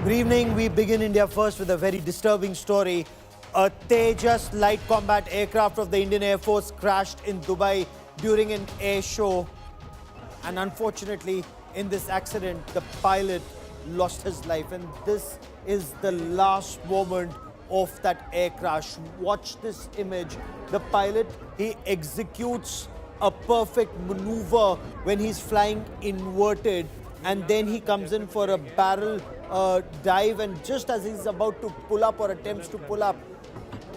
Good evening. We begin India first with a very disturbing story. A Tejas light combat aircraft of the Indian Air Force crashed in Dubai during an air show. And unfortunately, in this accident, the pilot lost his life. And this is the last moment of that air crash. Watch this image. The pilot, he executes a perfect maneuver when he's flying inverted. And then he comes in for a barrel dive, and just as he's about to pull up or attempts to pull up,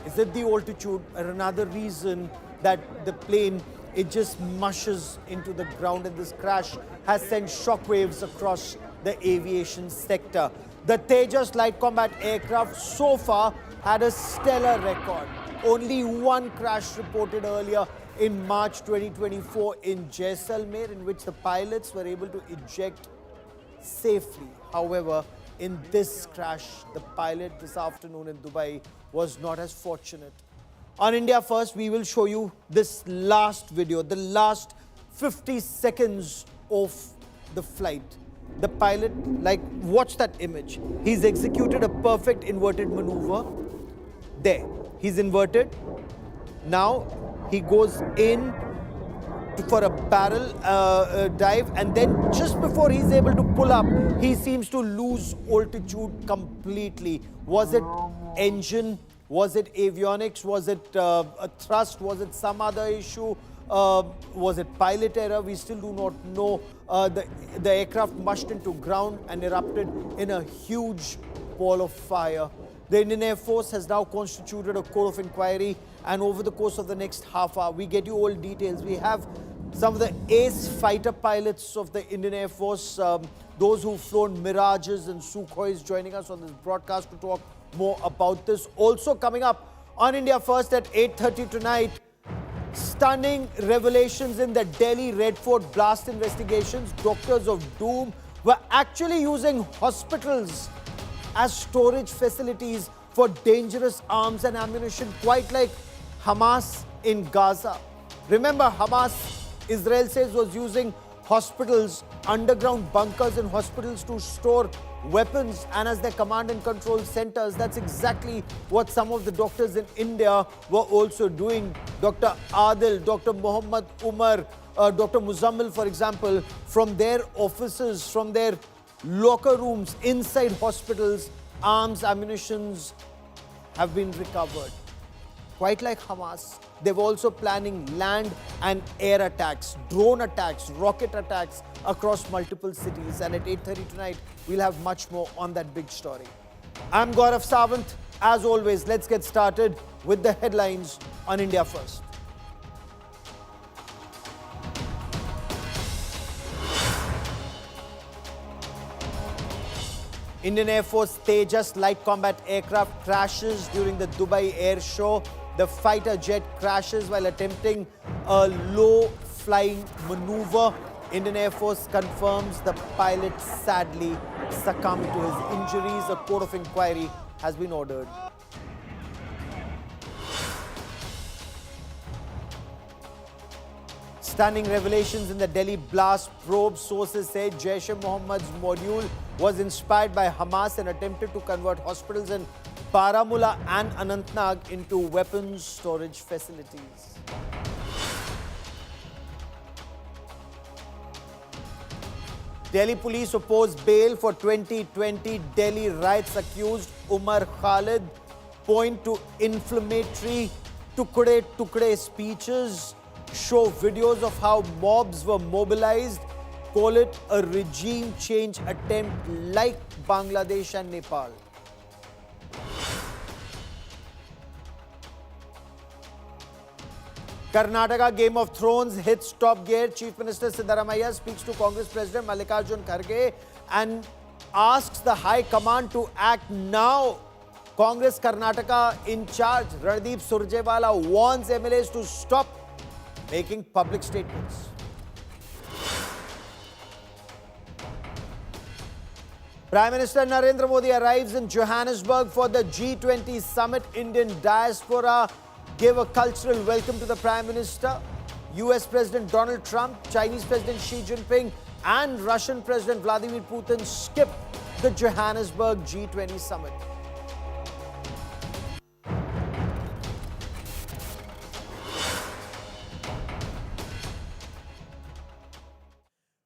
is it the altitude or another reason that the plane, it just mushes into the ground, and this crash has sent shockwaves across the aviation sector. The Tejas light combat aircraft so far had a stellar record. Only one crash reported earlier in March 2024 in Jaisalmer, in which the pilots were able to eject safely. However, in this crash, the pilot this afternoon in Dubai was not as fortunate. On India First, we will show you this last video, the last 50 seconds of the flight. The pilot, watch that image. He's executed a perfect inverted maneuver. There, he's inverted. Now, he goes in for a barrel dive, and then just before he's able to pull up, he seems to lose altitude completely. Was it engine? Was it avionics? Was it a thrust? Was it some other issue? Was it pilot error? We still do not know. The aircraft mushed into ground and erupted in a huge ball of fire. The Indian Air Force has now constituted a court of inquiry, and over the course of the next half hour, we get you all details. We have some of the ace fighter pilots of the Indian Air Force, those who've flown Mirages and Sukhois, joining us on this broadcast to talk more about this. Also coming up on India First at 8:30 tonight, stunning revelations in the Delhi Red Fort blast investigations. Doctors of Doom were actually using hospitals as storage facilities for dangerous arms and ammunition, quite like Hamas in Gaza. Remember, Hamas, Israel says, was using hospitals, underground bunkers in hospitals to store weapons and as their command and control centers. That's exactly what some of the doctors in India were also doing. Dr. Adil, Dr. Muhammad Umar, Dr. Muzammil, for example, from their offices, from their locker rooms inside hospitals, arms, ammunitions have been recovered. Quite like Hamas, they were also planning land and air attacks, drone attacks, rocket attacks across multiple cities. And at 8:30 tonight, we'll have much more on that big story. I'm Gaurav Sawant. As always, let's get started with the headlines on India First. Indian Air Force Tejas light combat aircraft crashes during the Dubai Airshow. The fighter jet crashes while attempting a low-flying maneuver. Indian Air Force confirms the pilot sadly succumbed to his injuries. A court of inquiry has been ordered. Stunning revelations in the Delhi blast probe. Sources say Jaish-e-Mohammad's module was inspired by Hamas and attempted to convert hospitals in Baramulla and Anantnag into weapons storage facilities. Delhi police oppose bail for 2020 Delhi riots. Accused Umar Khalid point to inflammatory tukde tukde speeches, show videos of how mobs were mobilized, call it a regime change attempt like Bangladesh and Nepal. Karnataka Game of Thrones hits top gear. Chief Minister Siddaramaiah speaks to Congress President Mallikarjun Kharge and asks the High Command to act now. Congress Karnataka in charge, Randeep Surjewala, warns MLAs to stop making public statements. Prime Minister Narendra Modi arrives in Johannesburg for the G20 summit. Indian diaspora gave a cultural welcome to the Prime Minister. US President Donald Trump, Chinese President Xi Jinping and Russian President Vladimir Putin skipped the Johannesburg G20 summit.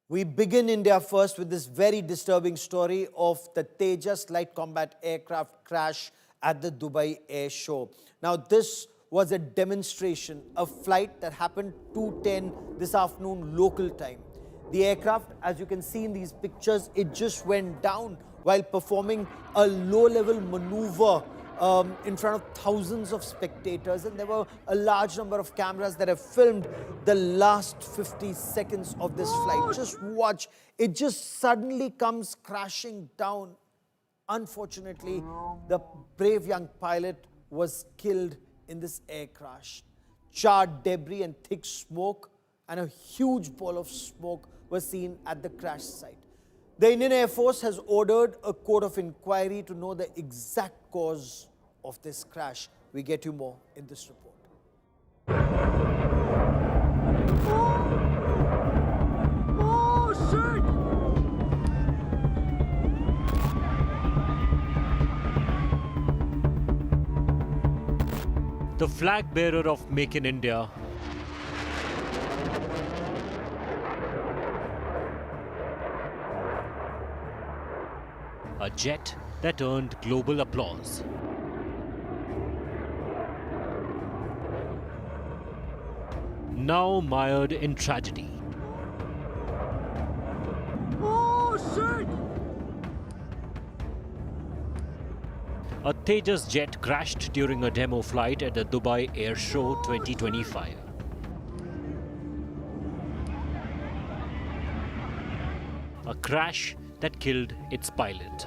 We begin India first with this very disturbing story of the Tejas light combat aircraft crash at the Dubai Airshow. Now, this was a demonstration, a flight that happened 2:10 this afternoon local time. The aircraft, as you can see in these pictures, it just went down while performing a low-level maneuver in front of thousands of spectators, and there were a large number of cameras that have filmed the last 50 seconds of this flight. Just watch, it just suddenly comes crashing down. Unfortunately, the brave young pilot was killed in this air crash. Charred debris and thick smoke and a huge ball of smoke was seen at the crash site. The Indian Air Force has ordered a court of inquiry to know the exact cause of this crash. We get you more in this report. Oh, shit! The flag bearer of Make in India, a jet that earned global applause. Now mired in tragedy. Oh, shit! A Tejas jet crashed during a demo flight at the Dubai Airshow 2025. A crash that killed its pilot.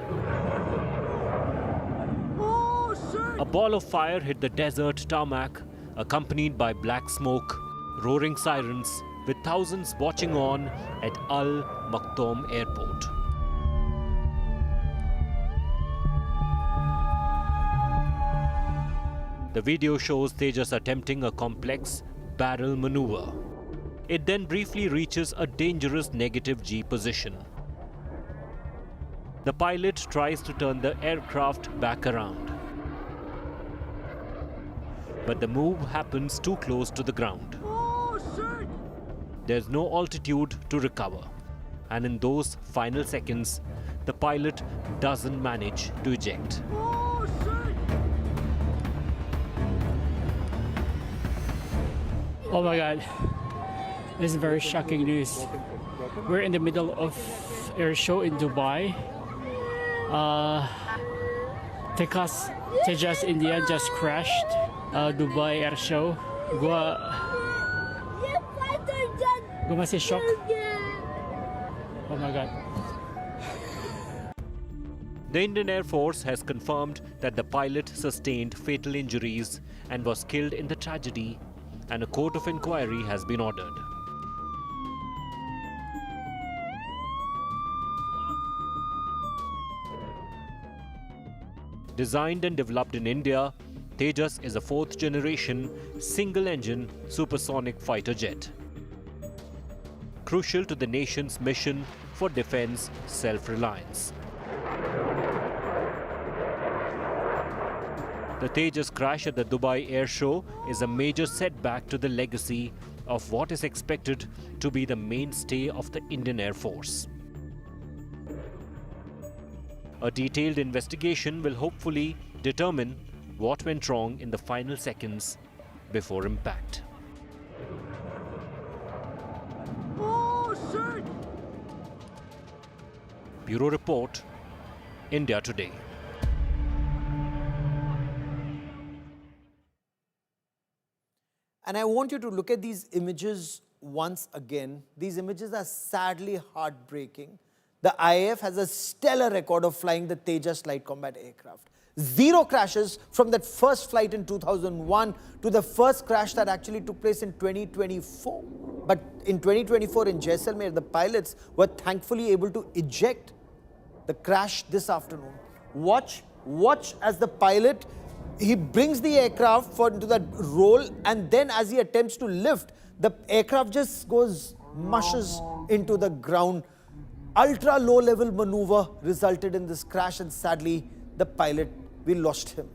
Oh, shit! A ball of fire hit the desert tarmac, accompanied by black smoke, roaring sirens, with thousands watching on at Al Maktoum Airport. The video shows Tejas attempting a complex barrel maneuver. It then briefly reaches a dangerous negative G position. The pilot tries to turn the aircraft back around, but the move happens too close to the ground. Oh, shit! There's no altitude to recover, and in those final seconds, the pilot doesn't manage to eject. Oh, shit! Oh my God, this is very shocking news. We're in the middle of air show in Dubai. Tejas India just crashed. Dubai Airshow. Gua masih shock. Oh my God. The Indian Air Force has confirmed that the pilot sustained fatal injuries and was killed in the tragedy, and a court of inquiry has been ordered. Designed and developed in India, Tejas is a fourth-generation, single-engine supersonic fighter jet, crucial to the nation's mission for defense self-reliance. The Tejas crash at the Dubai Airshow is a major setback to the legacy of what is expected to be the mainstay of the Indian Air Force. A detailed investigation will hopefully determine what went wrong in the final seconds before impact. Oh, shit! Bureau Report, India Today. And I want you to look at these images once again. These images are sadly heartbreaking. The IAF has a stellar record of flying the Tejas light combat aircraft. 0 crashes from that first flight in 2001 to the first crash that actually took place in 2024. But in 2024 in Jaisalmer, the pilots were thankfully able to eject. The crash this afternoon. Watch as the pilot, he brings the aircraft into that roll, and then as he attempts to lift, the aircraft just mushes into the ground. ultra low level maneuver resulted in this crash, and sadly, the pilot, we lost him.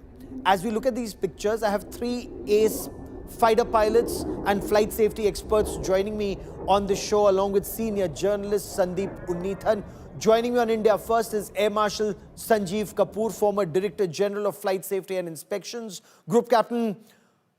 As we look at these pictures, I have three ace fighter pilots and flight safety experts joining me on the show, along with senior journalist Sandeep Unnithan. Joining me on India First is Air Marshal Sanjeev Kapoor, former Director General of Flight Safety and Inspections. Group Captain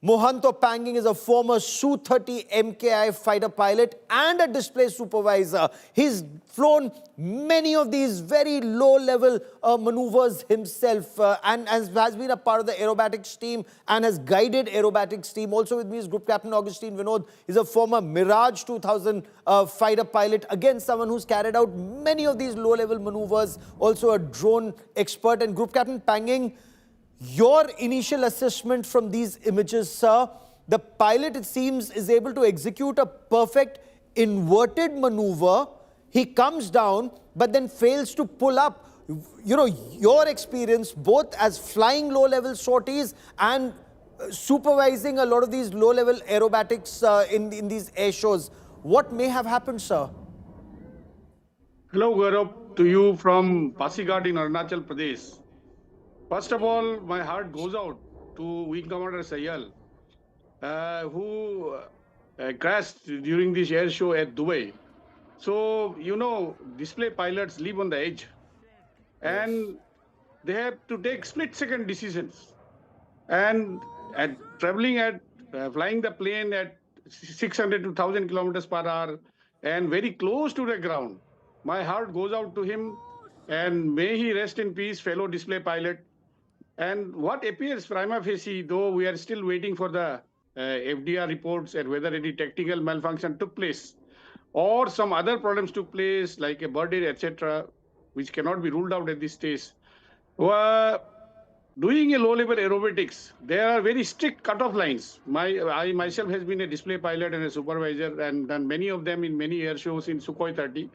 Mohanto Panging is a former Su-30 MKI fighter pilot and a display supervisor. He's flown many of these very low-level maneuvers himself and has been a part of the aerobatics team and has guided aerobatics team. Also with me is Group Captain Augustine Vinod. He's a former Mirage 2000 fighter pilot. Again, someone who's carried out many of these low-level maneuvers. Also a drone expert. And Group Captain Panging, your initial assessment from these images, sir, the pilot, it seems, is able to execute a perfect inverted maneuver. He comes down, but then fails to pull up. You know, your experience, both as flying low-level sorties and supervising a lot of these low-level aerobatics in these air shows. What may have happened, sir? Hello, Gaurav, to you from Pasighat in Arunachal Pradesh. First of all, my heart goes out to Wing Commander Sayal, who crashed during this air show at Dubai. So, you know, display pilots live on the edge and they have to take split-second decisions. And flying the plane at 600 to 1000 kilometers per hour and very close to the ground. My heart goes out to him, and may he rest in peace, fellow display pilot. And what appears prima facie, though we are still waiting for the FDR reports and whether any technical malfunction took place or some other problems took place like a bird, etc., which cannot be ruled out at this stage. Doing a low-level aerobatics, there are very strict cutoff lines. I myself has been a display pilot and a supervisor and done many of them in many air shows in Sukhoi 30.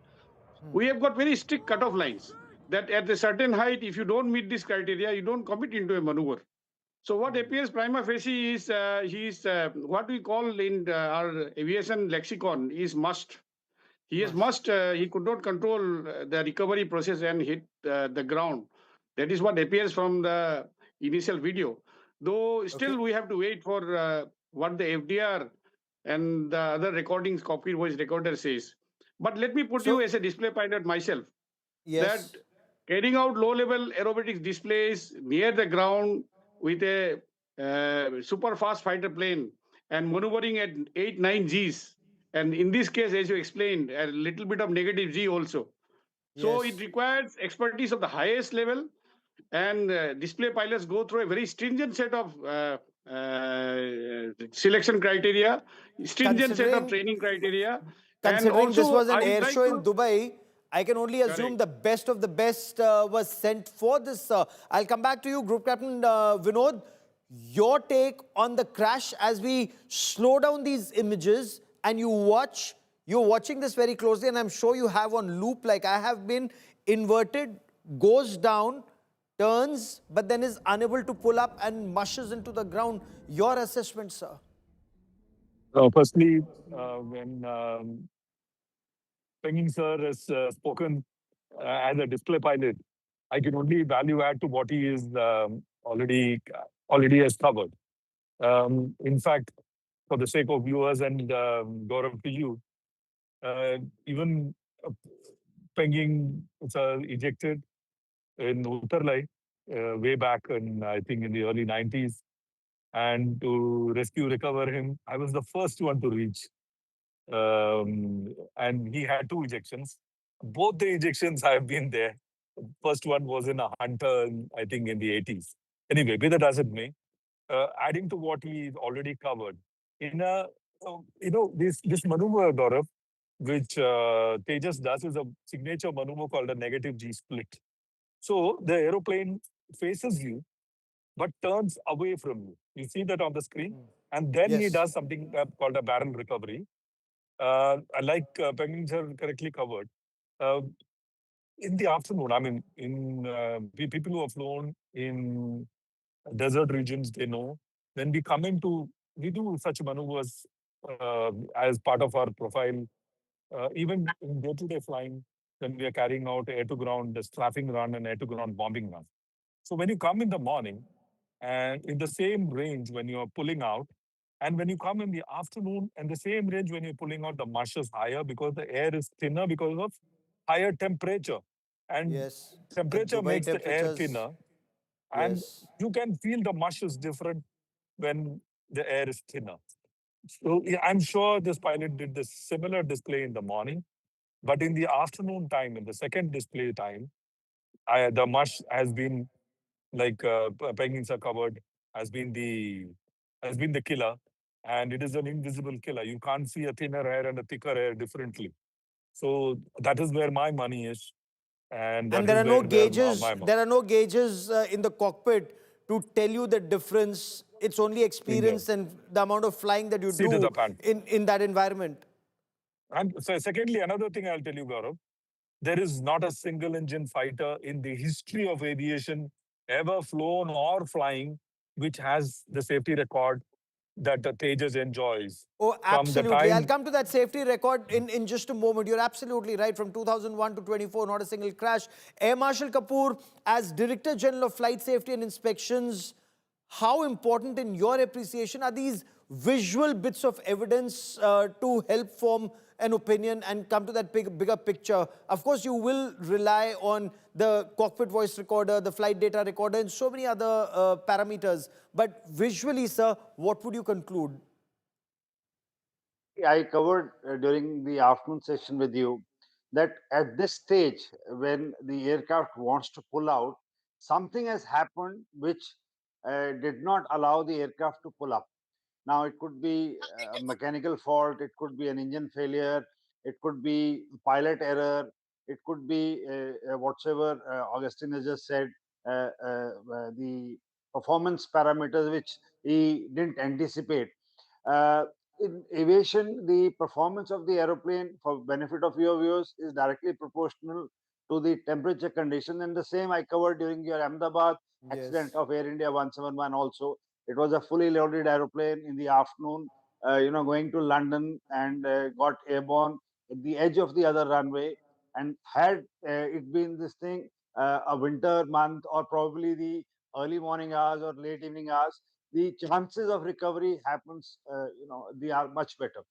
We have got very strict cutoff lines that at a certain height, if you don't meet this criteria, you don't commit into a maneuver. So what appears prima facie is what we call in our aviation lexicon is must. He could not control the recovery process and hit the ground. That is what appears from the initial video. Though still we have to wait for what the FDR and the other recordings, copy voice recorder says. But let me put you as a display pilot myself, Yes. that carrying out low-level aerobatics displays near the ground with a super fast fighter plane and maneuvering at 8, 9 Gs. And in this case, as you explained, a little bit of negative G also. So Yes. it requires expertise of the highest level, and display pilots go through a very stringent set of selection criteria, stringent set of Considering training criteria, and Considering this also was an I would air like show in to Dubai, I can only assume correct. the best of the best was sent for this. I'll come back to you, Group Captain Vinod. Your take on the crash as we slow down these images and you're watching this very closely, and I'm sure you have on loop, like I have been. Inverted, goes down, turns, but then is unable to pull up and mushes into the ground. Your assessment, sir? Firstly, when Penging sir has spoken as a display pilot, I can only value add to what he is already has covered. In fact, for the sake of viewers and Gaurav to you, even uh, Penging ejected in Uttarlai way back in, I think, in the early 90s. And to recover him, I was the first one to reach. And he had two ejections. Both the ejections have been there. First one was in a Hunter, I think, in the 80s. Anyway, be that as it may, adding to what he already covered, in a this maneuver, Gaurav, which Tejas does, is a signature maneuver called a negative G split. So the aeroplane faces you but turns away from you. You see that on the screen, and then he Yes. does something called a barrel recovery. Like Penguin sir correctly covered, uh, in the afternoon, I mean, people who have flown in desert regions, they know when we do such maneuvers as part of our profile, even in day-to-day flying. when we are carrying out air-to-ground strafing run and air-to-ground bombing run. So when you come in the morning and in the same range when you are pulling out, and when you come in the afternoon and the same range when you're pulling out, the mush is higher because the air is thinner because of higher temperature. And Yes. The temperature Dubai makes the air temperatures. thinner, and Yes. you can feel the mush is different when the air is thinner. So yeah, I'm sure this pilot did this similar display in the morning, but in the afternoon time, in the second display time, the mush has been like penguins are covered, has been the has been the killer, and it is an invisible killer. You can't see a thinner air and a thicker air differently. So that is where my money is, and And that there is are no where gauges. my There are no gauges in the cockpit to tell you the difference. It's only yeah. experience and the amount of flying that you Seat of do the pant. in that environment. And so secondly, another thing I'll tell you, Gaurav, there is not a single engine fighter in the history of aviation ever flown or flying which has the safety record that the Tejas enjoys. Oh, From the absolutely. I'll time, come to that safety record in just a moment. You're absolutely right. From 2001 to 24, not a single crash. Air Marshal Kapoor, as Director General of Flight Safety and Inspections, how important in your appreciation are these visual bits of evidence to help form an opinion and come to that bigger picture? Of course, you will rely on the cockpit voice recorder, the flight data recorder, and so many other parameters. But visually, sir, what would you conclude? I covered during the afternoon session with you that at this stage, when the aircraft wants to pull out, something has happened which did not allow the aircraft to pull up. Now, it could be a mechanical fault, it could be an engine failure, it could be pilot error, it could be whatsoever Augustine has just said, the performance parameters which he didn't anticipate. Uh, in aviation, the performance of the aeroplane, for benefit of your viewers, is directly proportional to the temperature condition. And the same I covered during your Ahmedabad accident Yes. of Air India 171 also. It was a fully loaded aeroplane in the afternoon, going to London and got airborne at the edge of the other runway. And had it been this thing, a winter month or probably the early morning hours or late evening hours, the chances of recovery happens, they are much better.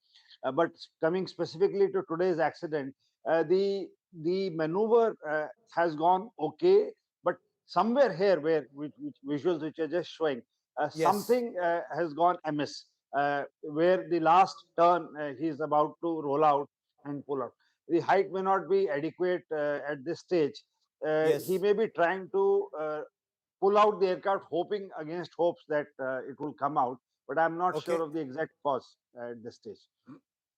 But coming specifically to today's accident, the maneuver has gone okay, but somewhere here where which visuals which are just showing, Yes. something has gone amiss. Where the last turn he is about to roll out and pull out. The height may not be adequate at this stage. He Yes. may be trying to pull out the aircraft, hoping against hopes that it will come out. But I'm not sure Okay. of the exact cause at this stage.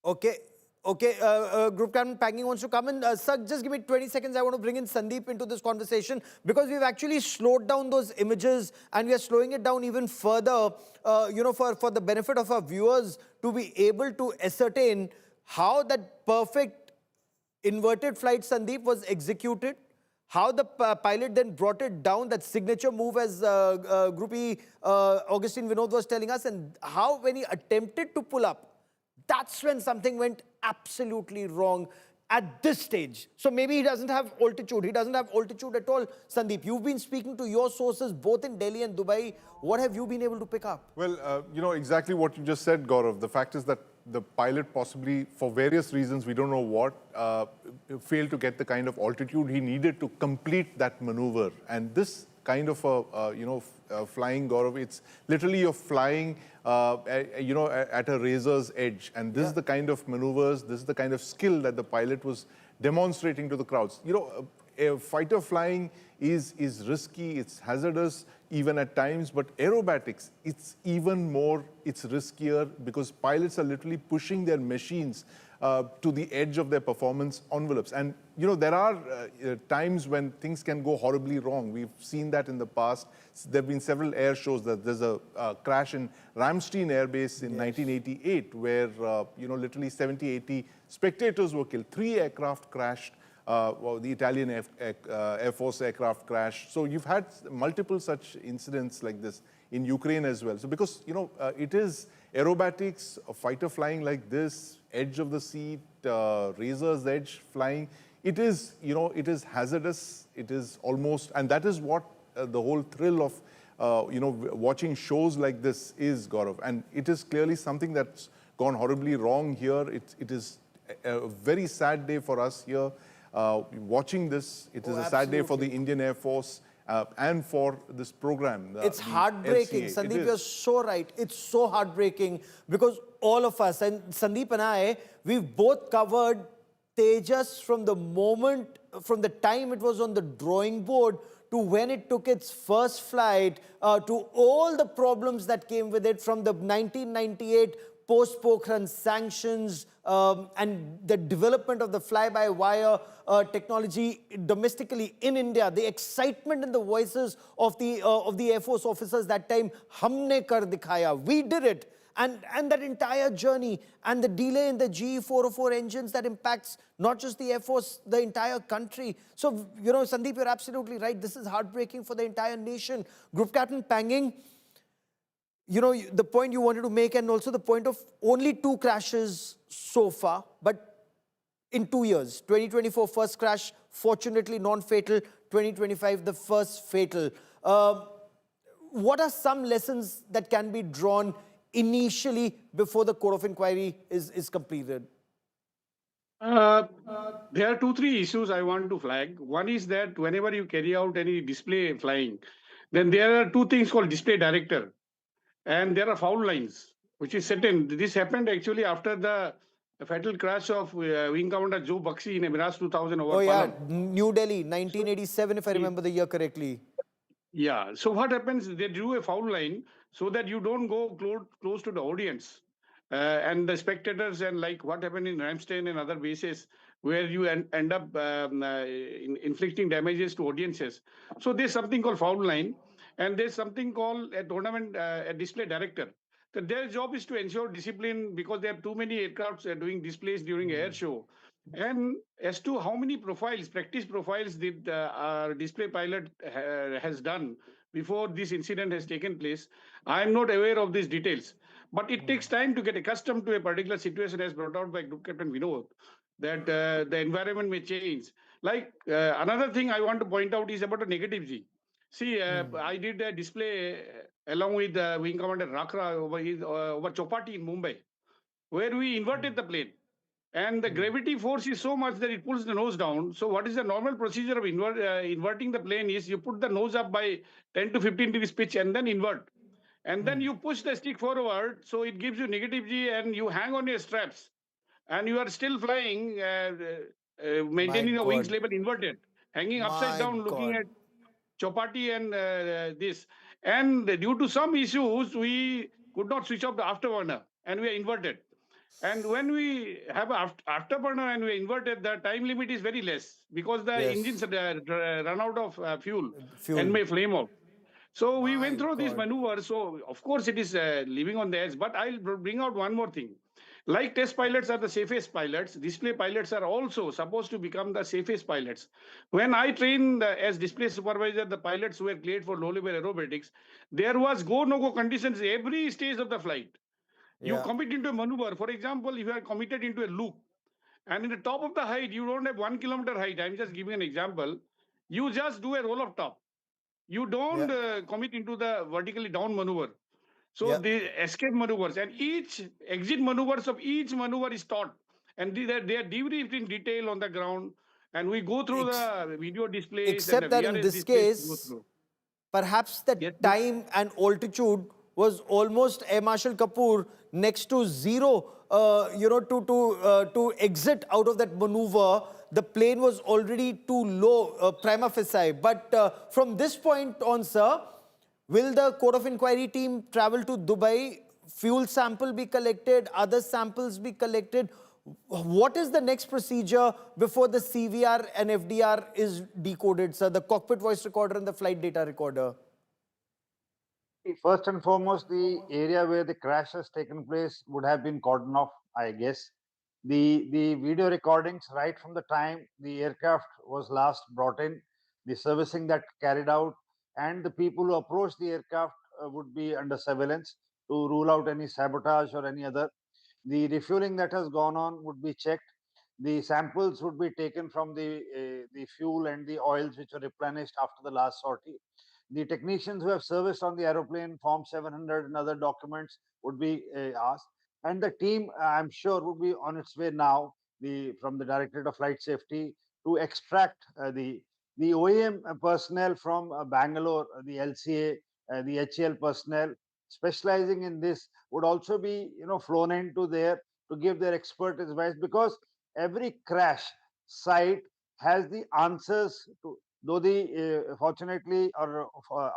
Okay. Okay. Group Captain Packing wants to come in. Sir, just give me 20 seconds. I want to bring in Sandeep into this conversation because we've actually slowed down those images and we are slowing it down even further, for the benefit of our viewers to be able to ascertain how that perfect inverted flight, Sandeep, was executed, how the pilot then brought it down, that signature move as Group E, Augustine Vinod was telling us, and how when he attempted to pull up, that's when something went absolutely wrong at this stage. So maybe he doesn't have altitude. He doesn't have altitude at all. Sandeep, you've been speaking to your sources both in Delhi and Dubai. What have you been able to pick up? Well, exactly what you just said, Gaurav. The fact is that the pilot possibly, for various reasons, we don't know what, failed to get the kind of altitude he needed to complete that maneuver. And this kind of flying, Gaurav, it's literally you're flying, at a razor's edge. And this is the kind of maneuvers, this is the kind of skill that the pilot was demonstrating to the crowds. A fighter flying is risky, it's hazardous even at times, but aerobatics, it's even more, it's riskier because pilots are literally pushing their machines to the edge of their performance envelopes. And, there are times when things can go horribly wrong. We've seen that in the past. There have been several air shows. That there's a crash in Ramstein Air Base in 1988 where, literally 70, 80 spectators were killed. 3 aircraft crashed. The Italian Air Force aircraft crashed. So you've had multiple such incidents like this in Ukraine as well. So because, it is aerobatics, a fighter flying like this, edge of the seat, razor's edge flying, it is, it is hazardous. It is almost, and that is what the whole thrill of, watching shows like this is, Gaurav. And it is clearly something that's gone horribly wrong here. It is a very sad day for us here watching this. It is a sad day for the Indian Air Force and for this program. It's heartbreaking. LCA. Sandeep, you're so right. It's so heartbreaking because all of us, and Sandeep and I, we've both covered Tejas from the time it was on the drawing board to when it took its first flight, to all the problems that came with it, from the 1998 post-Pokhran sanctions and the development of the fly-by-wire technology domestically in India, the excitement in the voices of the Air Force officers that time, humne kar dikhaya, we did it. And that entire journey and the delay in the GE-404 engines that impacts not just the Air Force, the entire country. So, Sandeep, you're absolutely right. This is heartbreaking for the entire nation. Group Captain Panging, the point you wanted to make, and also the point of only 2 crashes so far, but in 2 years. 2024 first crash, fortunately non-fatal. 2025 the first fatal. What are some lessons that can be drawn initially before the Court of Inquiry is completed? There are 2-3 issues I want to flag. One is that whenever you carry out any display flying, then there are 2 things called display director, and there are foul lines, which is certain. This happened actually after the fatal crash of Wing Commander Joe Buxy in Emirates 2000 over Oh yeah, Palam. New Delhi, 1987, if I remember the year correctly. Yeah. So what happens? They drew a foul line so that you don't go close to the audience and the spectators, and like what happened in Ramstein and other bases where you end up inflicting damages to audiences. So there's something called foul line, and there's something called a tournament a display director. So their job is to ensure discipline because there are too many aircrafts doing displays during air show. And as to how many profiles, practice profiles, did our display pilot has done before this incident has taken place, I am not aware of these details. But it takes time to get accustomed to a particular situation, as brought out by Group Captain Vinod, that the environment may change. Like another thing I want to point out is about a negative G. See, I did a display along with Wing Commander Rakra over Chopati in Mumbai, where we inverted the plane. And the gravity force is so much that it pulls the nose down. So what is the normal procedure of inverting the plane is you put the nose up by 10 to 15 degrees pitch and then invert. And then you push the stick forward, so it gives you negative G, and you hang on your straps. And you are still flying, maintaining the wings God. level inverted, hanging upside My down, looking God. at Chopati and this. And due to some issues, we could not switch off the afterburner, and we are inverted. And when we have afterburner and we inverted, the time limit is very less because the engines Yes. run out of fuel and Fuel. may flame out. So we My went through this God. maneuver. So of course it is living on the edge. But I'll bring out one more thing. Like test pilots are the safest pilots, display pilots are also supposed to become the safest pilots. When I trained as display supervisor, the pilots were cleared for low-level aerobatics. There was go-no-go conditions every stage of the flight. You Yeah. commit into a maneuver. For example, if you are committed into a loop, and in the top of the height, you don't have 1 kilometer height. I'm just giving an example. You just do a roll of top. You don't Yeah. commit into the vertically down maneuver. So Yeah. the escape maneuvers and each exit maneuvers of each maneuver is taught, and they are debriefed in detail on the ground. And we go through Ex- the video displays and the Except that in VRS this displays. Go case, through. perhaps the Yes, please. time and altitude was almost Air Marshal Kapoor next to zero. To exit out of that maneuver, the plane was already too low, prima facie. But from this point on, sir, will the Court of Inquiry team travel to Dubai? Fuel sample be collected? Other samples be collected? What is the next procedure before the CVR and FDR is decoded, sir? The cockpit voice recorder and the flight data recorder. First and foremost, the area where the crash has taken place would have been cordoned off, I guess. The video recordings right from the time the aircraft was last brought in, the servicing that carried out, and the people who approached the aircraft would be under surveillance to rule out any sabotage or any other. The refueling that has gone on would be checked. The samples would be taken from the fuel and the oils which were replenished after the last sortie. The technicians who have serviced on the aeroplane, Form 700 and other documents would be asked. And the team, I'm sure, would be on its way now, from the Directorate of Flight Safety, to extract the OEM personnel from Bangalore, the LCA, the HAL personnel specializing in this would also be, flown into there to give their expert advice, because every crash site has the answers to, though the fortunately or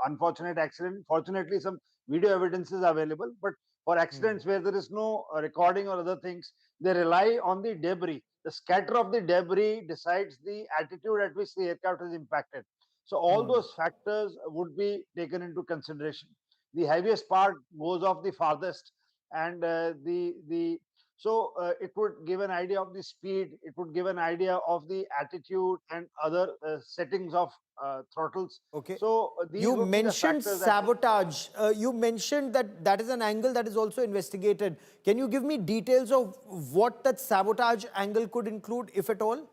unfortunate accident, fortunately some video evidence is available, but for accidents where there is no recording or other things, they rely on the debris. The scatter of the debris decides the altitude at which the aircraft is impacted. So all those factors would be taken into consideration. The heaviest part goes off the farthest, and the so it would give an idea of the speed, it would give an idea of the attitude and other settings of throttles. Okay. So these You would be the mentioned factors that sabotage. You mentioned that that is an angle that is also investigated. Can you give me details of what that sabotage angle could include, if at all?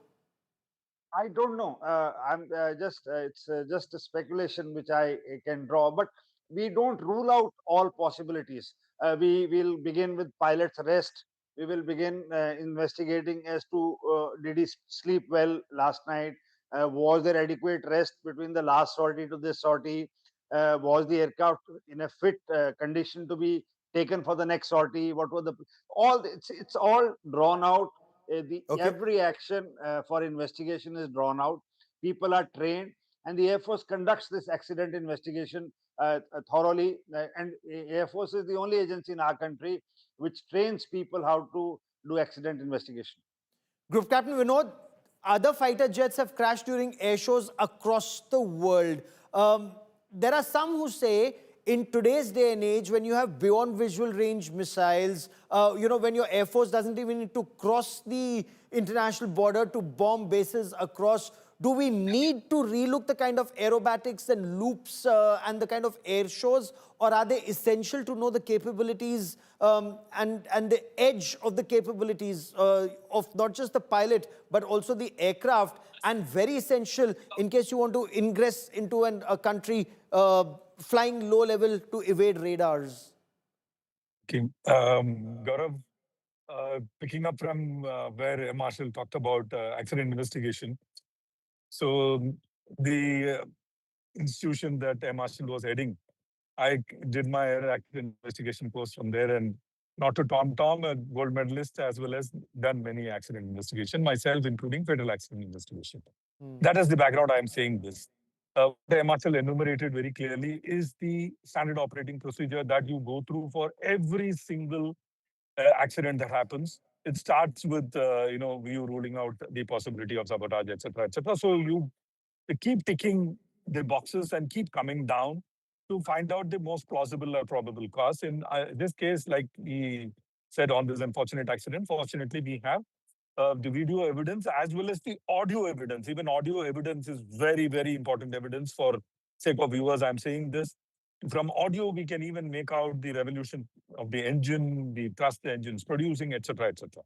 I don't know. I'm just it's just a speculation which I can draw, but we don't rule out all possibilities. We will begin with pilot's rest. We will begin investigating as to did he sleep well last night? Was there adequate rest between the last sortie to this sortie? Was the aircraft in a fit condition to be taken for the next sortie? What were the all? It's all drawn out. The Okay. every action for investigation is drawn out. People are trained, and the Air Force conducts this accident investigation thoroughly. And Air Force is the only agency in our country which trains people how to do accident investigation. Group Captain Vinod, other fighter jets have crashed during air shows across the world. There are some who say in today's day and age, when you have beyond visual range missiles, when your Air Force doesn't even need to cross the international border to bomb bases across, do we need to relook the kind of aerobatics and loops and the kind of air shows, or are they essential to know the capabilities and the edge of the capabilities of not just the pilot but also the aircraft, and very essential in case you want to ingress into a country flying low level to evade radars? Okay. Gaurav, picking up from where Marshall talked about accident investigation. So the institution that Marshall was heading, did my air accident investigation course from there, and not to Tom, a gold medalist, as well as done many accident investigation, myself, including federal accident investigation. That is the background I'm saying this. What Marshall enumerated very clearly is the standard operating procedure that you go through for every single accident that happens. It starts with you ruling out the possibility of sabotage, etc., etc. So you keep ticking the boxes and keep coming down to find out the most plausible or probable cause. In this case, like we said on this unfortunate accident, fortunately we have the video evidence as well as the audio evidence. Even audio evidence is very, very important evidence for sake of viewers. I'm saying this. From audio, we can even make out the revolution of the engine, the thrust the engine's producing, etc., etc.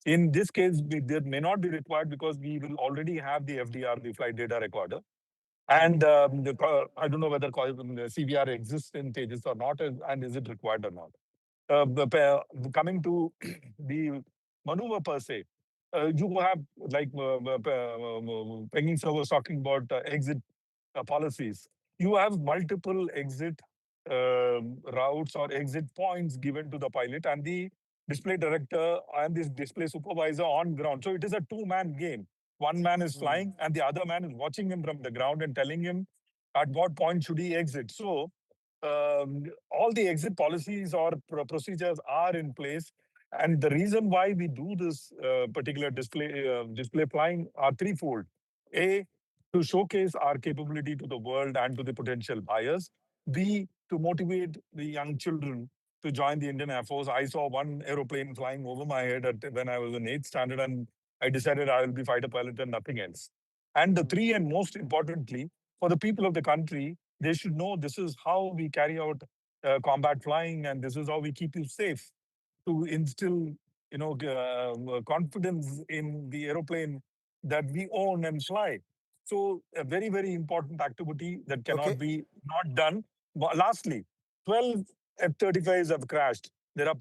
In this case, that may not be required because we will already have the FDR, the flight data recorder. And I don't know whether the CVR exists in Tejas or not, and is it required or not. Coming to the maneuver per se, you have, like Penging sir was talking about exit policies. You have multiple exit routes or exit points given to the pilot and the display director and this display supervisor on ground. So it is a two-man game. One man is flying and the other man is watching him from the ground and telling him at what point should he exit. So all the exit policies or procedures are in place. And the reason why we do this particular display flying are threefold. A, to showcase our capability to the world and to the potential buyers. B, to motivate the young children to join the Indian Air Force. I saw one aeroplane flying over my head when I was in 8th standard, and I decided I will be fighter pilot and nothing else. And the three, and most importantly, for the people of the country, they should know this is how we carry out combat flying, and this is how we keep you safe, to instill confidence in the aeroplane that we own and fly. So a very, very important activity that cannot Okay. be not done. But lastly, 12 F-35s have crashed. There are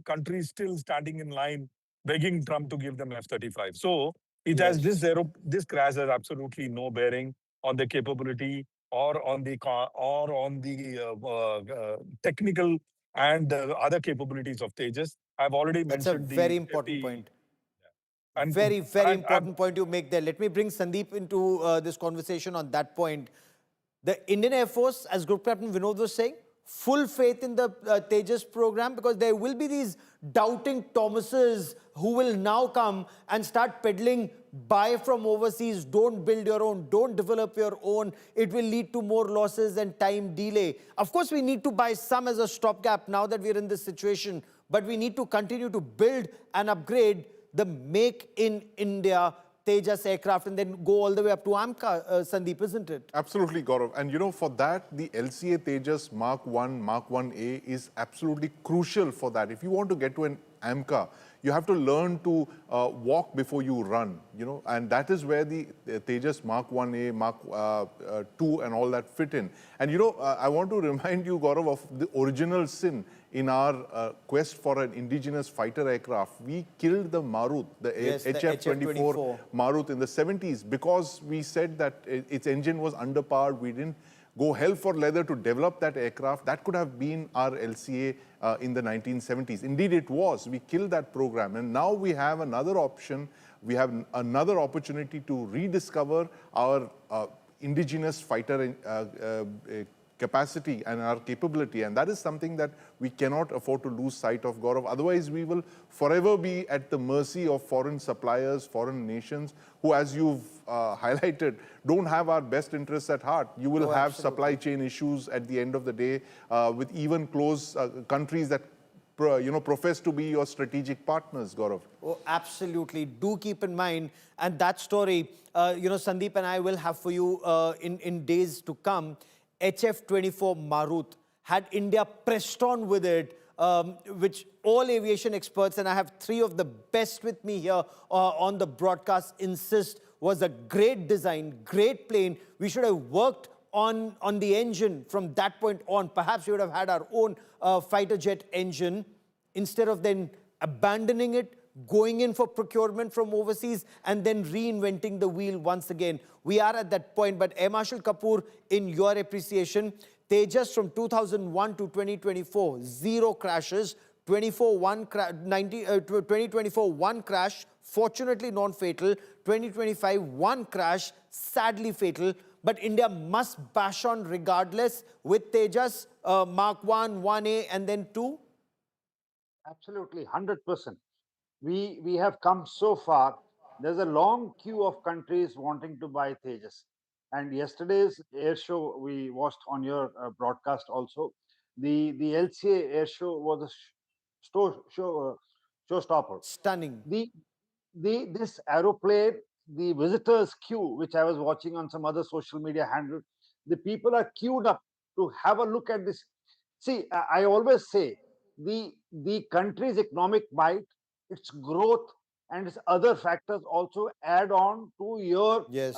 countries still standing in line begging Trump to give them F-35. So Yes. this crash has absolutely no bearing on the capability or on the technical and other capabilities of Tejas. I've already That's a mentioned very the important safety point. and Very, very and important point you make there. Let me bring Sandeep into this conversation on that point. The Indian Air Force, as Group Captain Vinod was saying, full faith in the Tejas program, because there will be these doubting Thomases who will now come and start peddling, buy from overseas, don't build your own, don't develop your own. It will lead to more losses and time delay. Of course, we need to buy some as a stopgap now that we're in this situation, but we need to continue to build and upgrade the Make in India Tejas aircraft and then go all the way up to AMCA, Sandeep, isn't it? Absolutely, Gaurav. And for that, the LCA Tejas Mark 1, Mark 1A is absolutely crucial for that. If you want to get to an AMCA, you have to learn to walk before you run, and that is where the Tejas Mark 1A, Mark 2 and all that fit in. And, I want to remind you, Gaurav, of the original sin in our quest for an indigenous fighter aircraft. We killed the Marut, the Yes, the HF-24 Marut in the 70s because we said that its engine was underpowered. We didn't go hell for leather to develop that aircraft. That could have been our LCA in the 1970s. Indeed, it was. We killed that program. And now we have another option. We have another opportunity to rediscover our indigenous fighter capacity and our capability, and that is something that we cannot afford to lose sight of, Gaurav. Otherwise, we will forever be at the mercy of foreign suppliers, foreign nations, who, as you've highlighted, don't have our best interests at heart. You will have supply chain issues at the end of the day with even close countries that profess to be your strategic partners, Gaurav. Oh, absolutely. Do keep in mind, and that story, Sandeep and I will have for you in days to come. HF-24 Marut had India pressed on with it, which all aviation experts, and I have three of the best with me here on the broadcast, insist was a great design, great plane. We should have worked on the engine from that point on. Perhaps we would have had our own fighter jet engine instead of then abandoning it, going in for procurement from overseas, and then reinventing the wheel once again. We are at that point, but Air Marshal Kapoor, in your appreciation, Tejas from 2001 to 2024, 0 crashes, 2024 one crash, fortunately non-fatal, 2025 one crash, sadly fatal, but India must bash on regardless with Tejas, Mark 1, 1A, and then 2? Absolutely, 100%. We have come so far. There's a long queue of countries wanting to buy Tejas. And yesterday's air show we watched on your broadcast also. The LCA air show was a showstopper. Stunning. This aeroplane, the visitors queue, which I was watching on some other social media handle, the people are queued up to have a look at this. See, I always say the country's economic might, its growth, and its other factors also add on to your Yes.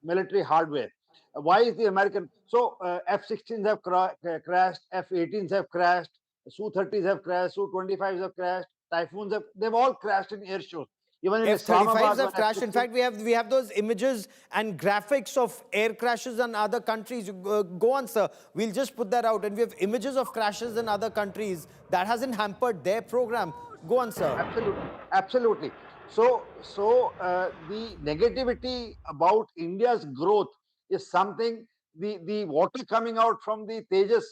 military hardware. Why is the American? So F-16s have crashed, F-18s have crashed, Su-30s have crashed, Su-25s have crashed, Typhoons they've all crashed in air shows. Even in F-35s Islamabad, when have crashed. In F-16, fact, we have those images and graphics of air crashes in other countries. Go on, sir. We'll just put that out. And we have images of crashes in other countries. That hasn't hampered their program. Go on, sir. absolutely, absolutely. So the negativity about India's growth is something. The water coming out from the Tejas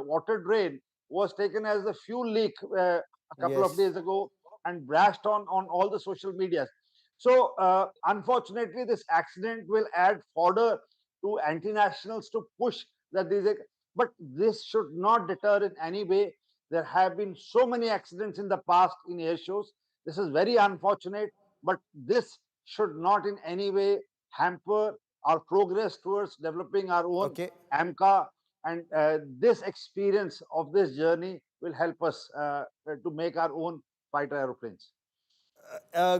water drain was taken as a fuel leak a couple of Yes. days ago and brashed on all the social medias. So unfortunately, this accident will add fodder to anti-nationals to push that these. But this should not deter in any way. There have been so many accidents in the past in air shows. This is very unfortunate, but this should not in any way hamper our progress towards developing our own Okay. AMCA. And this experience of this journey will help us to make our own fighter aeroplanes.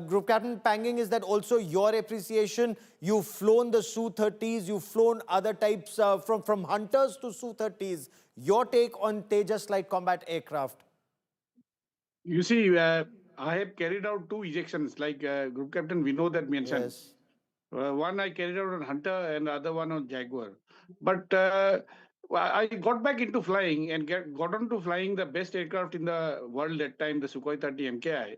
Group Captain Panging, is that also your appreciation? You've flown the Su-30s, you've flown other types from Hunters to Su-30s. Your take on Tejas light combat aircraft? You see, I have carried out two ejections, like Group Captain Vinod had mentioned. Yes. One I carried out on Hunter and the other one on Jaguar. But I got back into flying and got on to flying the best aircraft in the world that time, the Sukhoi 30 MKI.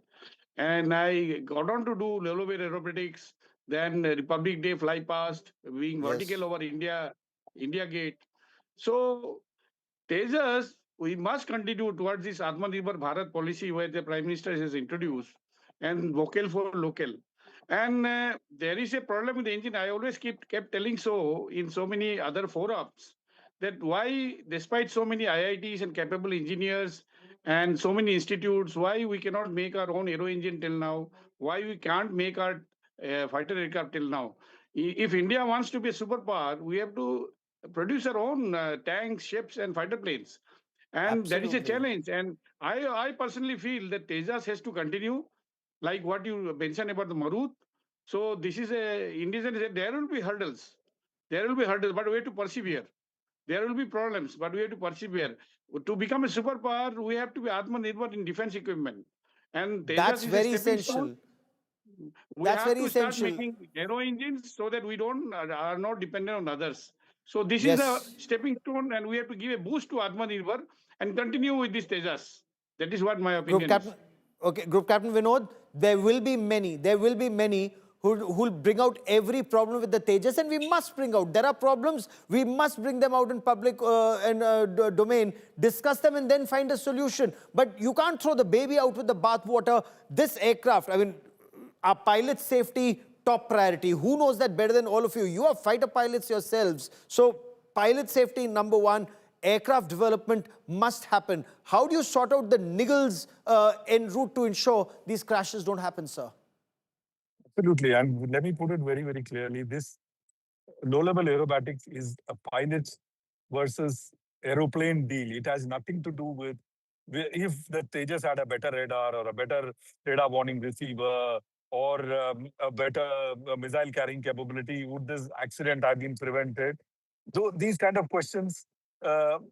And I got on to do low level aerobatics, then Republic Day fly past, being Yes. vertical over India Gate. So Tejas, we must continue towards this Atmanirbhar Bharat policy where the Prime Minister has introduced and vocal for local. And there is a problem with the engine. I always kept telling so in so many other forums that why, despite so many IITs and capable engineers and so many institutes, why we cannot make our own aero engine till now? Why we can't make our fighter aircraft till now? If India wants to be a superpower, we have to produce our own tanks, ships, and fighter planes. And that is a Absolutely. challenge. And I personally feel that Tejas has to continue, like what you mentioned about the Marut. So this is a indigenous. There will be hurdles. There will be hurdles, but we have to persevere. There will be problems, but we have to persevere. To become a superpower, we have to be Atmanirbhar in defense equipment. And Tejas That's is a very stepping stone. essential. We That's have very to start essential. making aero engines so that we don't are not dependent on others. So this is a Yes. stepping stone, and we have to give a boost to Atmanirbhar and continue with this Tejas. That is what my Group opinion Captain, is. okay, Group Captain Vinod, there will be many who'll bring out every problem with the Tejas, and we must bring out. There are problems, we must bring them out in public and domain, discuss them, and then find a solution. But you can't throw the baby out with the bathwater. This aircraft, I mean, our pilot safety, top priority. Who knows that better than all of you? You are fighter pilots yourselves. So pilot safety, number one. Aircraft development must happen. How do you sort out the niggles en route to ensure these crashes don't happen, sir? Absolutely. And let me put it very, very clearly. This low-level aerobatics is a pilot's versus aeroplane deal. It has nothing to do with if the Tejas had a better radar or a better radar warning receiver or a better missile carrying capability, would this accident have been prevented? So these kind of questions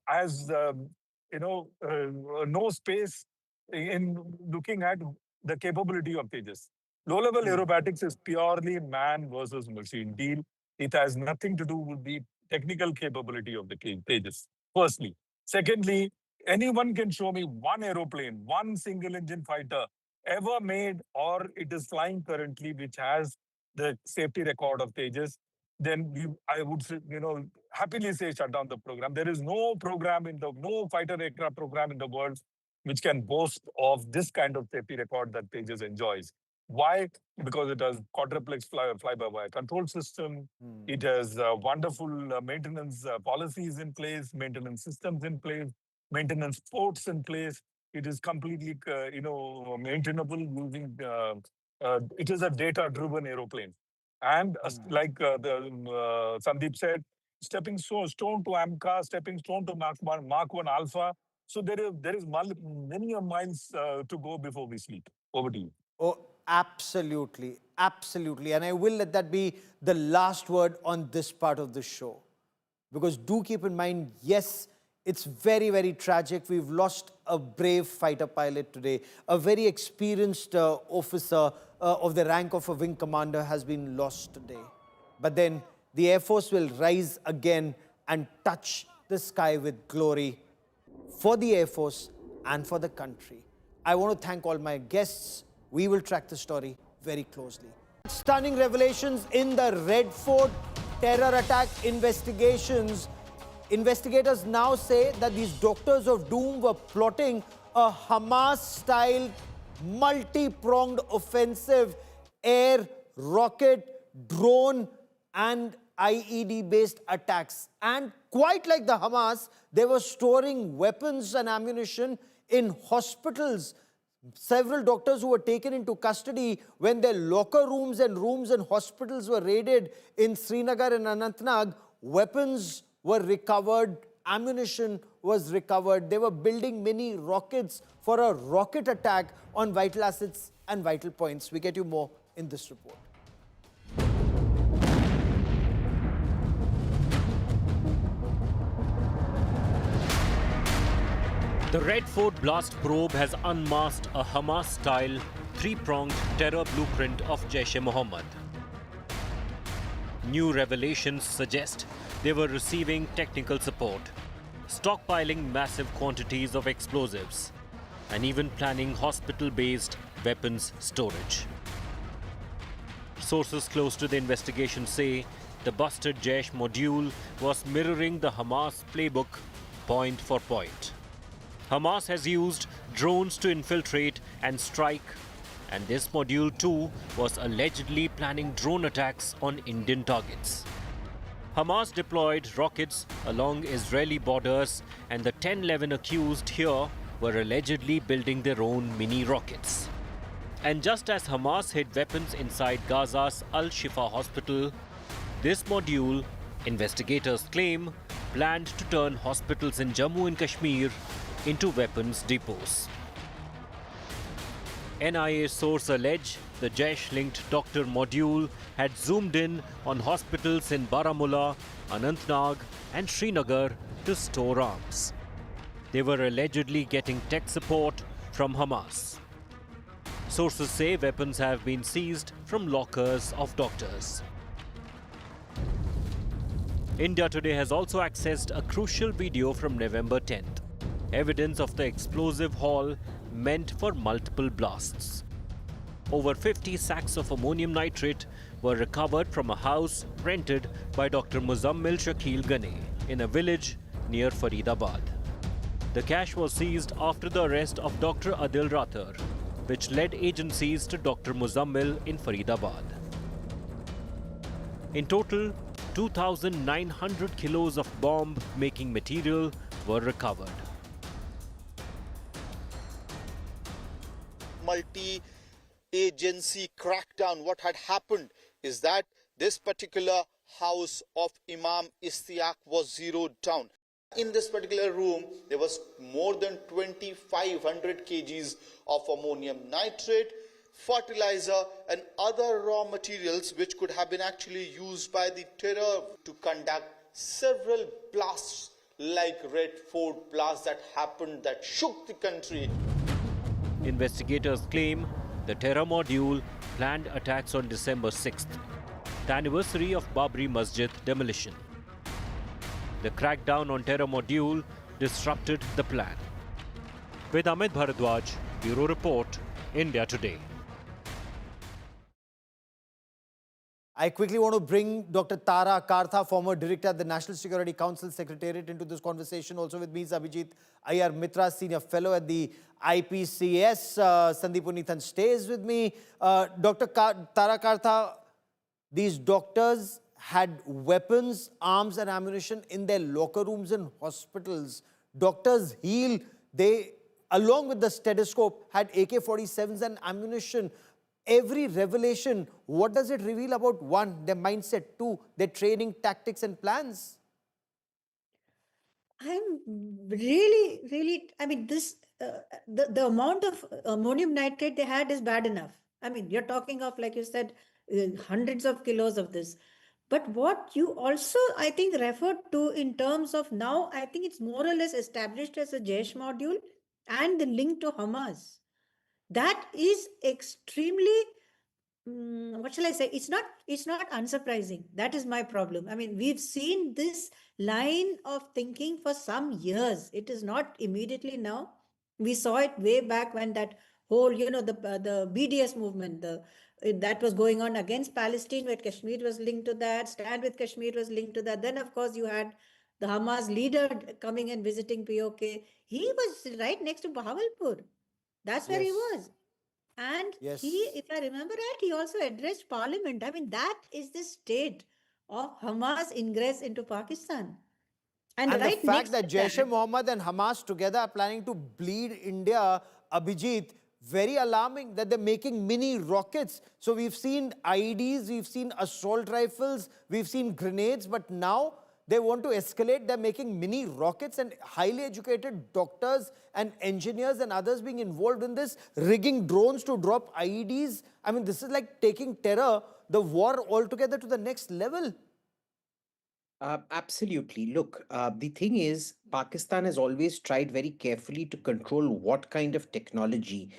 has no space in looking at the capability of Tejas. Low-level aerobatics is purely man versus machine deal. It has nothing to do with the technical capability of the Tejas, firstly. Secondly, anyone can show me one aeroplane, one single engine fighter ever made or it is flying currently, which has the safety record of Tejas, then I would happily say shut down the program. There is no fighter aircraft program in the world which can boast of this kind of safety record that Tejas enjoys. Why? Because it has quadruplex fly-by-wire control system. It has wonderful maintenance policies in place, maintenance systems in place, maintenance ports in place. It is completely, maintainable using. It is a data-driven aeroplane, and like Sandeep said, stepping stone to AMCA, stepping stone to Mark 1 Alpha. So there is many miles to go before we sleep. Over to you. Oh, absolutely. Absolutely. And I will let that be the last word on this part of the show. Because do keep in mind, yes, it's very, very tragic. We've lost a brave fighter pilot today. A very experienced officer of the rank of a wing commander has been lost today. But then the Air Force will rise again and touch the sky with glory for the Air Force and for the country. I want to thank all my guests. We will track the story very closely. Stunning revelations in the Red Fort terror attack investigations. Investigators now say that these doctors of doom were plotting a Hamas-style multi-pronged offensive, air, rocket, drone, and IED-based attacks. And quite like the Hamas, they were storing weapons and ammunition in hospitals. Several doctors who were taken into custody when their locker rooms and hospitals were raided in Srinagar and Anantnag, weapons were recovered, ammunition was recovered. They were building mini rockets for a rocket attack on vital assets and vital points. We get you more in this report. The Red Fort blast probe has unmasked a Hamas-style, three-pronged terror blueprint of Jaish-e-Mohammad. New revelations suggest they were receiving technical support, stockpiling massive quantities of explosives, and even planning hospital-based weapons storage. Sources close to the investigation say the busted Jaish module was mirroring the Hamas playbook point for point. Hamas has used drones to infiltrate and strike, and this module too was allegedly planning drone attacks on Indian targets. Hamas deployed rockets along Israeli borders, and the 10-11 accused here were allegedly building their own mini rockets. And just as Hamas hid weapons inside Gaza's Al-Shifa hospital, this module, investigators claim, planned to turn hospitals in Jammu and Kashmir into weapons depots. NIA source allege the Jaish-linked doctor module had zoomed in on hospitals in Baramulla, Anantnag and Srinagar to store arms. They were allegedly getting tech support from Hamas. Sources say weapons have been seized from lockers of doctors. India Today has also accessed a crucial video from November 10th. Evidence of the explosive haul meant for multiple blasts. Over 50 sacks of ammonium nitrate were recovered from a house rented by Dr. Muzammil Shakil Gane in a village near Faridabad. The cash was seized after the arrest of Dr. Adil Rathar, which led agencies to Dr. Muzammil in Faridabad. In total, 2,900 kilos of bomb-making material were recovered. Multi-agency crackdown. What had happened is that this particular house of Imam Istiaq was zeroed down. In this particular room, there was more than 2,500 kgs of ammonium nitrate, fertilizer and other raw materials which could have been actually used by the terror to conduct several blasts like Red Fort blast that happened, that shook the country. Investigators claim the terror module planned attacks on December 6th, the anniversary of Babri Masjid demolition. The crackdown on terror module disrupted the plan. With Amit Bharadwaj, Bureau Report, India Today. I quickly want to bring Dr. Tara Kartha, former director at the National Security Council Secretariat, into this conversation. Also with me is Abhijit Ayar Mitra, senior fellow at the IPCS. Sandeep Unithan stays with me. Dr. Tara Kartha, these doctors had weapons, arms and ammunition in their locker rooms in hospitals. Doctors heal. They, along with the stethoscope, had AK-47s and ammunition. Every revelation, what does it reveal about, one, their mindset, two, their training, tactics and plans? I'm really, I mean, this, the amount of ammonium nitrate they had is bad enough. I mean, you're talking of, like you said, hundreds of kilos of this. But what you also, I think, referred to in terms of now, I think it's more or less established as a Jaish module and the link to Hamas. That is extremely, what shall I say? It's not unsurprising. That is my problem. I mean, we've seen this line of thinking for some years. It is not immediately now. We saw it way back when that whole, the BDS movement, that was going on against Palestine, where Kashmir was linked to that. Stand with Kashmir was linked to that. Then, of course, you had the Hamas leader coming and visiting POK. He was right next to Bahawalpur. That's where he was. And he, if I remember right, he also addressed parliament. I mean, that is the state of Hamas ingress into Pakistan. And right the fact that Jaish-e-Mohammad and Hamas together are planning to bleed India, Abhijit, very alarming that they're making mini rockets. So we've seen IEDs, we've seen assault rifles, we've seen grenades, but now They want to escalate. They're making mini rockets, and highly educated doctors and engineers and others being involved in this, rigging drones to drop IEDs. I mean, this is like taking the war altogether to the next level. Absolutely. Look, the thing is, Pakistan has always tried very carefully to control what kind of technology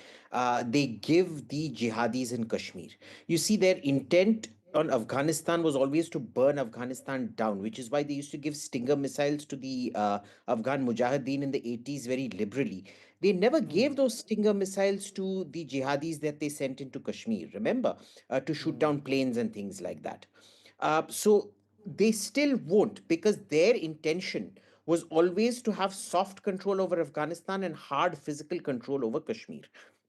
they give the jihadis in Kashmir. You see, their intent on Afghanistan was always to burn Afghanistan down, which is why they used to give Stinger missiles to the Afghan Mujahideen in the 80s very liberally. They never gave those Stinger missiles to the jihadis that they sent into Kashmir, remember, to shoot down planes and things like that. So they still won't, because their intention was always to have soft control over Afghanistan and hard physical control over Kashmir.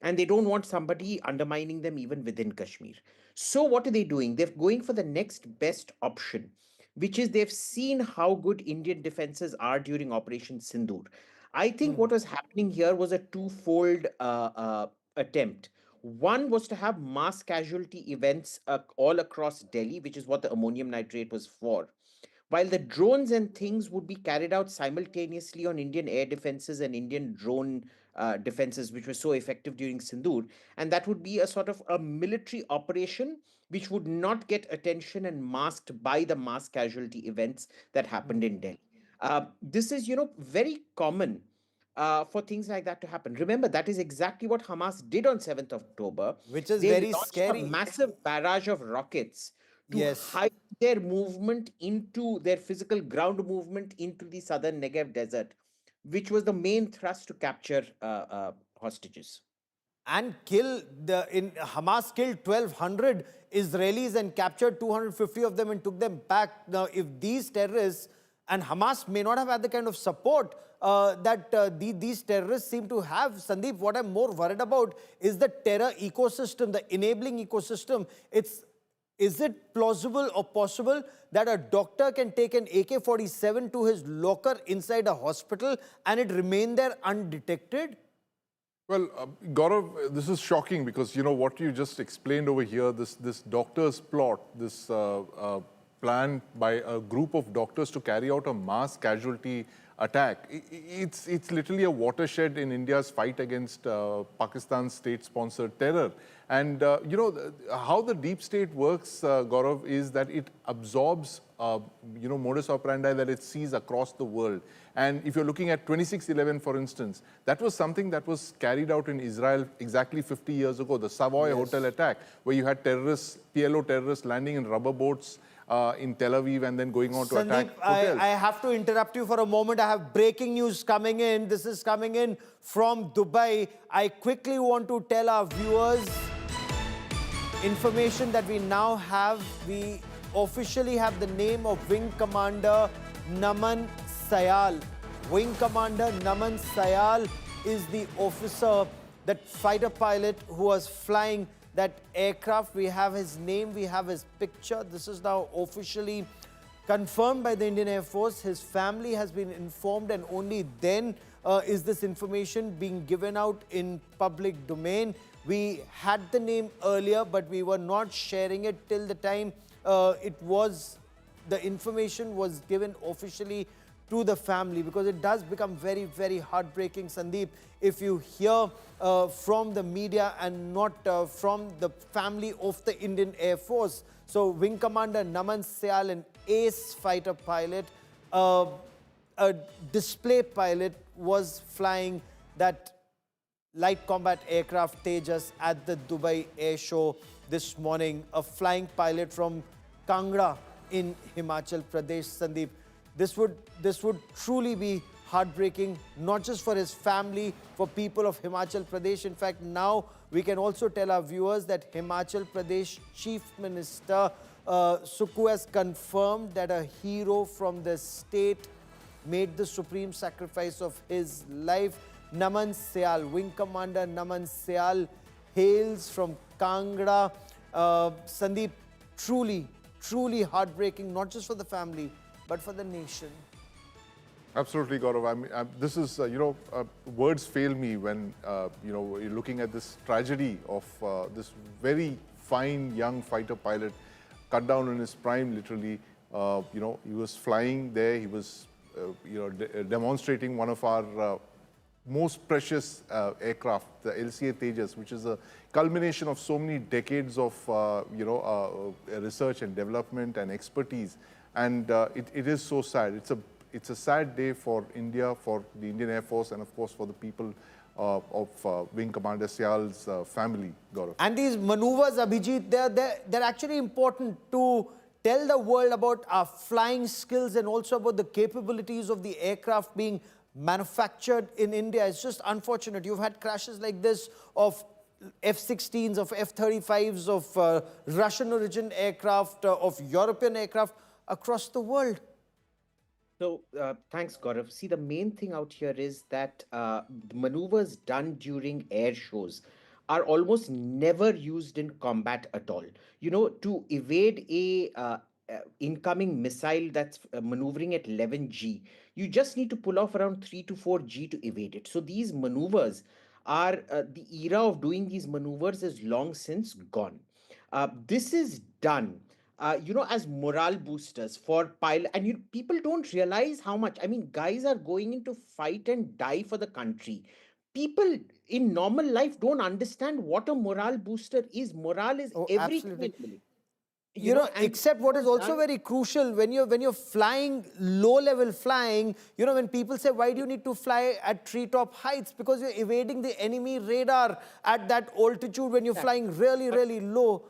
And they don't want somebody undermining them even within Kashmir. So, what are they doing? They're going for the next best option, which is they've seen how good Indian defenses are during Operation Sindoor. I think what was happening here was a twofold attempt. One was to have mass casualty events all across Delhi, which is what the ammonium nitrate was for. While the drones and things would be carried out simultaneously on Indian air defenses and Indian drone defenses, which were so effective during Sindoor, and that would be a sort of a military operation which would not get attention and masked by the mass casualty events that happened in Delhi. This is, very common for things like that to happen. Remember, that is exactly what Hamas did on 7th of October. Which is They very launched a scary. massive barrage of rockets to Yes. hide their movement into their physical ground movement into the southern Negev desert, which was the main thrust to capture hostages. And Hamas killed 1,200 Israelis and captured 250 of them and took them back. Now, if these terrorists, and Hamas may not have had the kind of support that these terrorists seem to have, Sandeep, what I'm more worried about is the terror ecosystem, the enabling ecosystem. Is it plausible or possible that a doctor can take an AK-47 to his locker inside a hospital and it remain there undetected? Well, Gaurav, this is shocking because, what you just explained over here, this doctor's plot, this plan by a group of doctors to carry out a mass casualty attack, it's literally a watershed in India's fight against Pakistan's state-sponsored terror. And, how the deep state works, Gaurav, is that it absorbs, modus operandi that it sees across the world. And if you're looking at 26/11, for instance, that was something that was carried out in Israel exactly 50 years ago, the Savoy Hotel attack, where you had terrorists, PLO terrorists landing in rubber boats in Tel Aviv and then going on to attack hotels. I have to interrupt you for a moment. I have breaking news coming in. This is coming in from Dubai. I quickly want to tell our viewers information that we now have. We officially have the name of Wing Commander Naman Sayal. Wing Commander Naman Sayal is the officer, that fighter pilot who was flying that aircraft. We have his name, we have his picture. This is now officially confirmed by the Indian Air Force. His family has been informed, and only then is this information being given out in public domain. We had the name earlier, but we were not sharing it till the time the information was given officially to the family, because it does become very, very heartbreaking, Sandeep, if you hear from the media and not from the family of the Indian Air Force. So Wing Commander Naman Sayal, an ace fighter pilot, a display pilot, was flying that light combat aircraft Tejas at the Dubai Airshow this morning, a flying pilot from Kangra in Himachal Pradesh, Sandeep. This would truly be heartbreaking, not just for his family, for people of Himachal Pradesh. In fact, now we can also tell our viewers that Himachal Pradesh Chief Minister Sukhu has confirmed that a hero from the state made the supreme sacrifice of his life. Naman Sayal, Wing Commander Naman Sayal, hails from Kangra. Sandeep, truly heartbreaking, not just for the family, but for the nation. Absolutely, Gaurav. I mean, this is, words fail me when, you're looking at this tragedy of this very fine young fighter pilot cut down in his prime, literally, He was flying there. He was, demonstrating one of our most precious aircraft, the LCA Tejas, which is a culmination of so many decades of, research and development and expertise. And it is so sad. It's a sad day for India, for the Indian Air Force, and of course for the people of Wing Commander Sayal's family, Gaurav. And these maneuvers, Abhijit, they're actually important to tell the world about our flying skills and also about the capabilities of the aircraft being manufactured in India. It's just unfortunate. You've had crashes like this of F-16s, of F-35s, of Russian origin aircraft, of European aircraft across the world. So, thanks, Gaurav. See, the main thing out here is that the maneuvers done during air shows are almost never used in combat at all. To evade a incoming missile that's maneuvering at 11G, you just need to pull off around 3 to 4G to evade it. So these maneuvers are the era of doing these maneuvers is long since gone. This is done as morale boosters for pilot, and people don't realize how much. I mean, guys are going into fight and die for the country. People in normal life don't understand what a morale booster is. Morale is everything. Absolutely. And Except what is also very crucial when you're flying low-level flying, when people say, why do you need to fly at treetop heights? Because you're evading the enemy radar at that altitude when you're flying really, really low.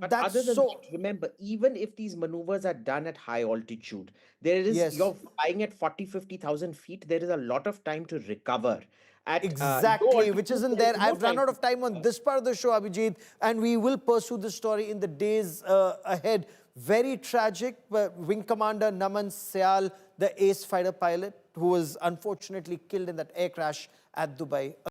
But That's other than so... that, remember, even if these maneuvers are done at high altitude, you're flying at 40, 50,000 feet, there is a lot of time to recover. At exactly, which isn't there. I've run out of time on recover. this part of the show, Abhijit, and we will pursue the story in the days ahead. Very tragic, but Wing Commander Naman Sayal, the ace fighter pilot, who was unfortunately killed in that air crash at Dubai.